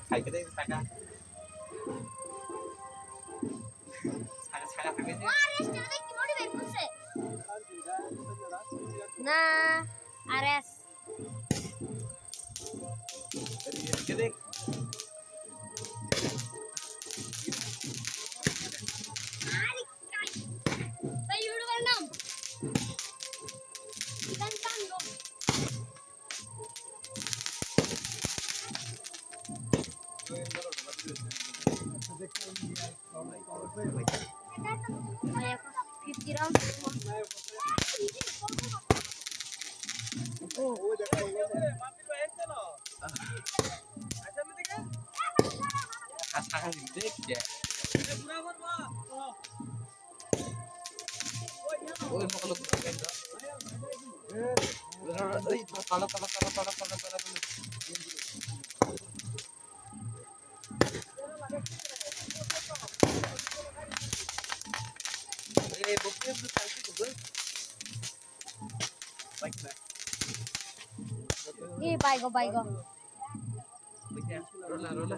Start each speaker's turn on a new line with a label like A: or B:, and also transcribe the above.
A: খাইতে দে টাকা ছাগা ছাগা থাকে যে
B: রেস্টুরেন্টে কি মোটিভেট করছে না আরএস
A: এদিকে দেখ
B: আরে কাই ভাই ইউটিউবার নাম গান টাঙ্গো ভাই এখন 50 রাউন্ড ও
A: ছাগা দেখ যে ওই মকলো কেন ওই পালা পালা পালা পালা পালা পালা এই বকরে তো চাইছি তো বাইক না
B: এই বাইগো
A: রোলা রোলা